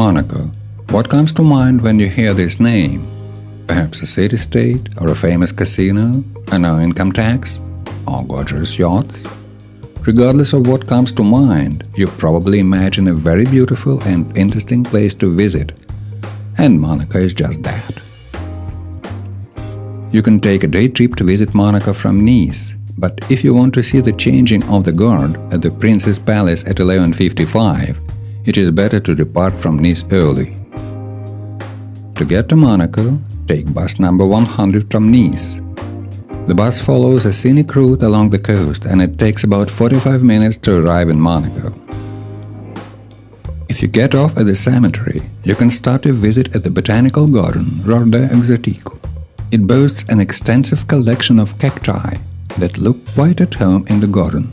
Monaco. What comes to mind when you hear this name? Perhaps a city-state or a famous casino, a no income tax, or gorgeous yachts? Regardless of what comes to mind, you probably imagine a very beautiful and interesting place to visit. And Monaco is just that. You can take a day trip to visit Monaco from Nice, but if you want to see the changing of the guard at the Prince's Palace at 11:55, it is better to depart from Nice early. To get to Monaco, take bus number 100 from Nice. The bus follows a scenic route along the coast and it takes about 45 minutes to arrive in Monaco. If you get off at the cemetery, you can start your visit at the Botanical Garden, Jardin Exotique. It boasts an extensive collection of cacti that look quite at home in the garden.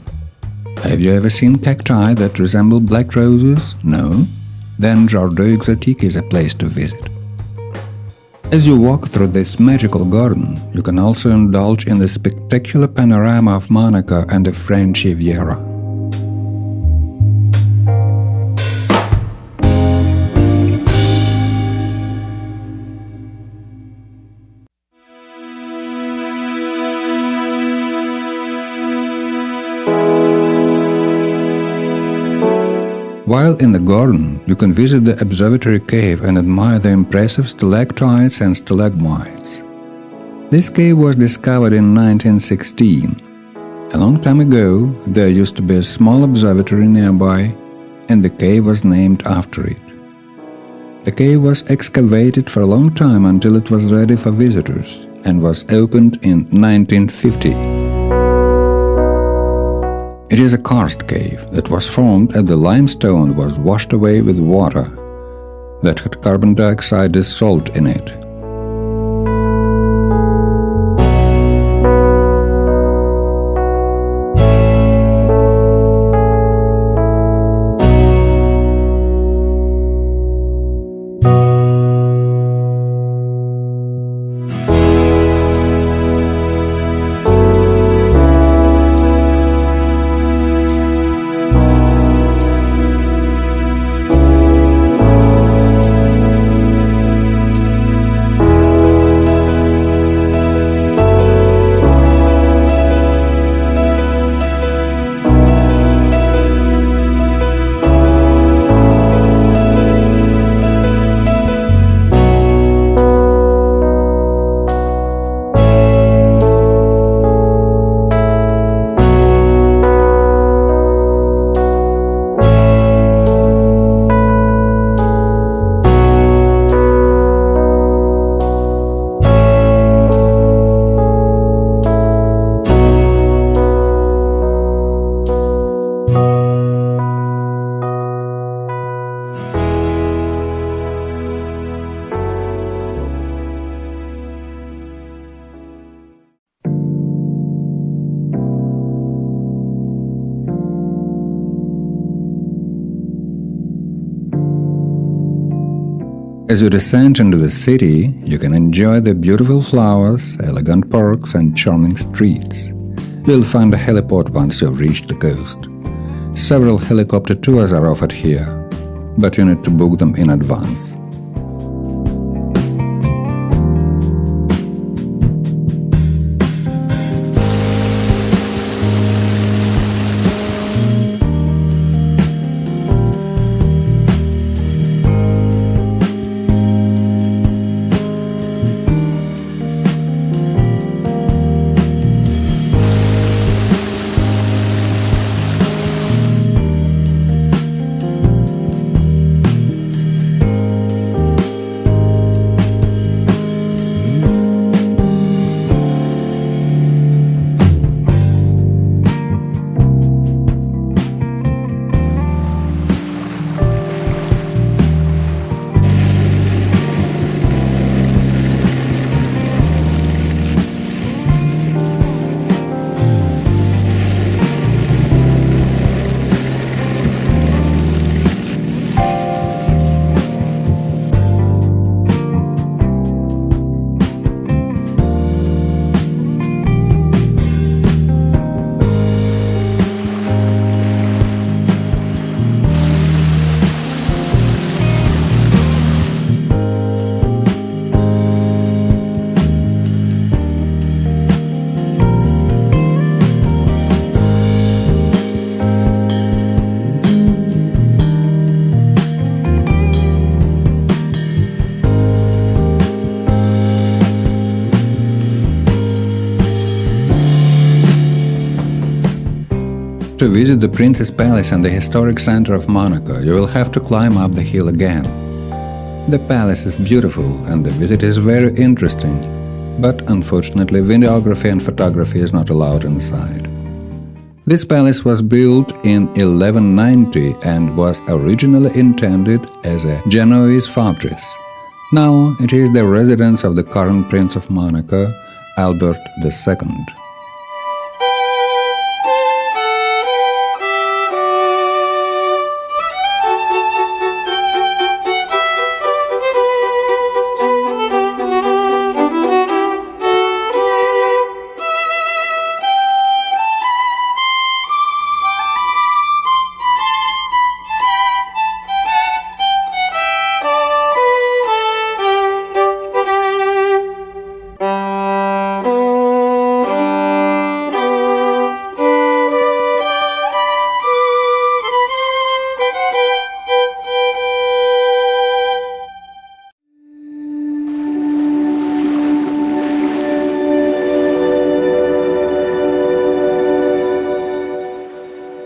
Have you ever seen cacti that resemble black roses? No? Then Jardin Exotique is a place to visit. As you walk through this magical garden, you can also indulge in the spectacular panorama of Monaco and the French Riviera. While in the garden, you can visit the observatory cave and admire the impressive stalactites and stalagmites. This cave was discovered in 1916. A long time ago, there used to be a small observatory nearby, and the cave was named after it. The cave was excavated for a long time until it was ready for visitors, and was opened in 1950. It is a karst cave that was formed as the limestone was washed away with water that had carbon dioxide dissolved in it. As you descend into the city, you can enjoy the beautiful flowers, elegant parks and charming streets. You'll find a heliport once you've reached the coast. Several helicopter tours are offered here, but you need to book them in advance. To visit the Prince's Palace and the historic center of Monaco, you will have to climb up the hill again. The palace is beautiful and the visit is very interesting, but unfortunately videography and photography is not allowed inside. This palace was built in 1190 and was originally intended as a Genoese fortress. Now it is the residence of the current Prince of Monaco, Albert II.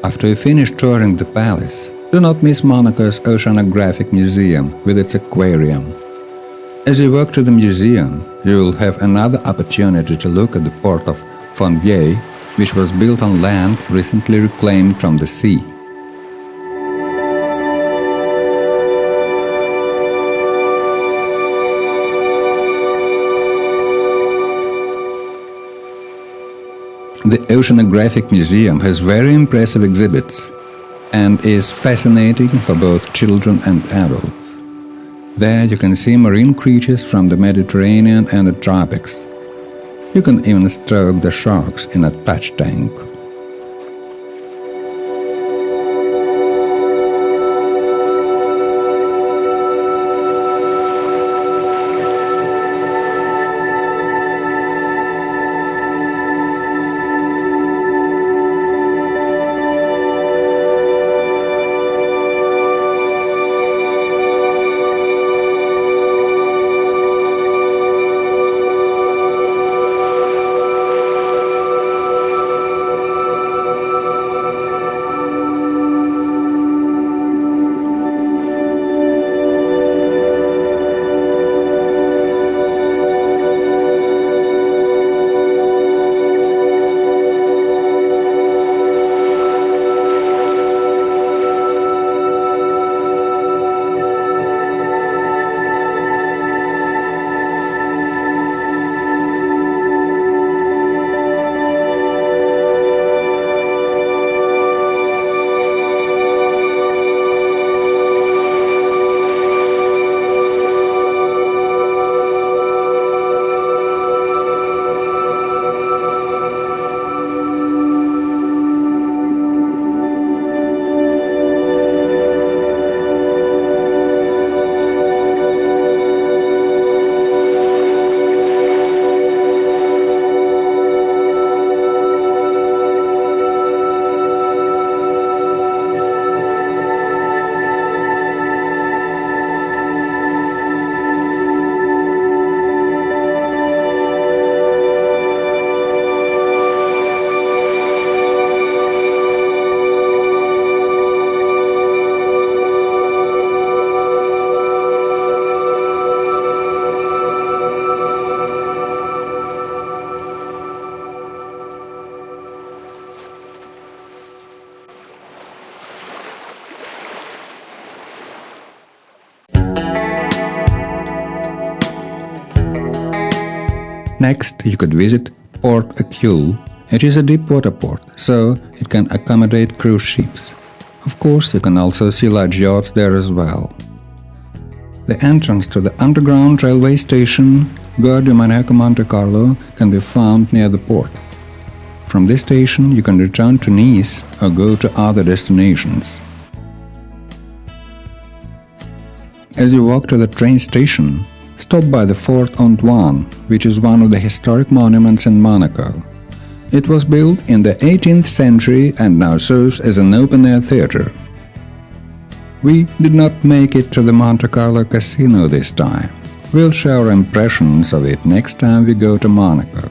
After you finish touring the palace, do not miss Monaco's Oceanographic Museum with its aquarium. As you walk to the museum, you will have another opportunity to look at the port of Fontvieille, which was built on land recently reclaimed from the sea. The Oceanographic Museum has very impressive exhibits and is fascinating for both children and adults. There you can see marine creatures from the Mediterranean and the tropics. You can even stroke the sharks in a touch tank. Next, you could visit Port Écule. It is a deep water port, so it can accommodate cruise ships. Of course, you can also see large yachts there as well. The entrance to the underground railway station, Gare du Monaco Monte Carlo, can be found near the port. From this station, you can return to Nice or go to other destinations. As you walk to the train station, stop by the Fort Antoine, which is one of the historic monuments in Monaco. It was built in the 18th century and now serves as an open-air theater. We did not make it to the Monte Carlo Casino this time. We'll share our impressions of it next time we go to Monaco.